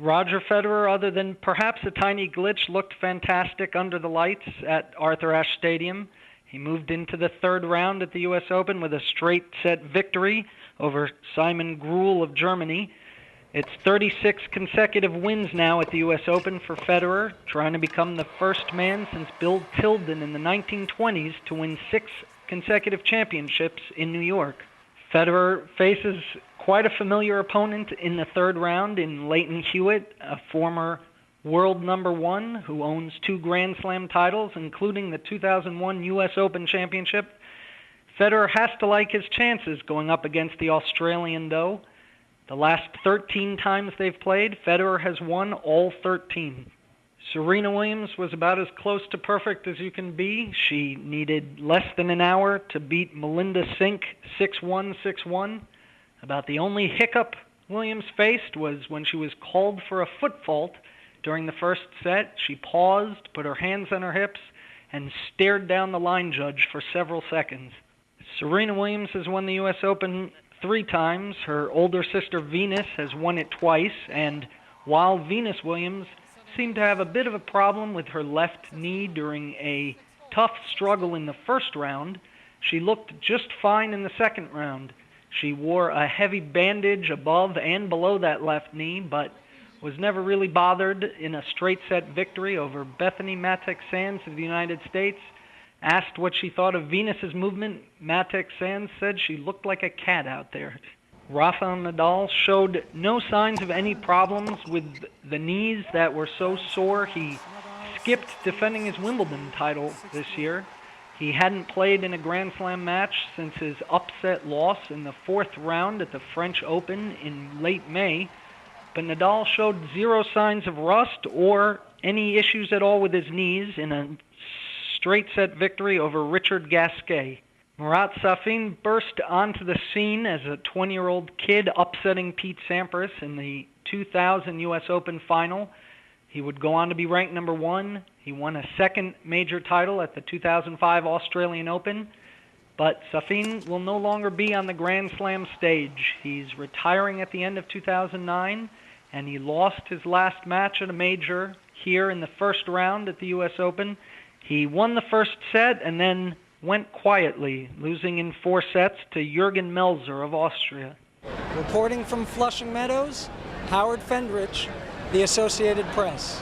Roger Federer, other than perhaps a tiny glitch, looked fantastic under the lights at Arthur Ashe Stadium. He moved into the third round at the U.S. Open with a straight-set victory over Simon Grul of Germany. It's 36 consecutive wins now at the U.S. Open for Federer, trying to become the first man since Bill Tilden in the 1920s to win 6 consecutive championships in New York. Federer faces quite a familiar opponent in the third round in Leighton Hewitt, a former world number 1 who owns 2 Grand Slam titles, including the 2001 U.S. Open Championship. Federer has to like his chances going up against the Australian, though. The last 13 times they've played, Federer has won all 13. Serena Williams was about as close to perfect as you can be. She needed less than an hour to beat Melinda Sink 6-1, 6-1. About the only hiccup Williams faced was when she was called for a foot fault during the first set. She paused, put her hands on her hips, and stared down the line judge for several seconds. Serena Williams has won the U.S. Open 3 times. Her older sister Venus has won it twice, and while Venus Williams seemed to have a bit of a problem with her left knee during a tough struggle in the first round, she looked just fine in the second round. She wore a heavy bandage above and below that left knee, but was never really bothered in a straight-set victory over Bethany Matek-Sands of the United States. Asked what she thought of Venus's movement, Matek-Sands said she looked like a cat out there. Rafael Nadal showed no signs of any problems with the knees that were so sore he skipped defending his Wimbledon title this year. He hadn't played in a Grand Slam match since his upset loss in the 4th round at the French Open in late May, but Nadal showed 0 signs of rust or any issues at all with his knees in a straight-set victory over Richard Gasquet. Marat Safin burst onto the scene as a 20-year-old kid, upsetting Pete Sampras in the 2000 U.S. Open final. He would go on to be ranked number 1. He won a 2nd major title at the 2005 Australian Open. But Safin will no longer be on the Grand Slam stage. He's retiring at the end of 2009, and he lost his last match at a major here in the first round at the U.S. Open. He won the first set and then went quietly, losing in 4 sets to Jürgen Melzer of Austria. Reporting from Flushing Meadows, Howard Fendrich, The Associated Press.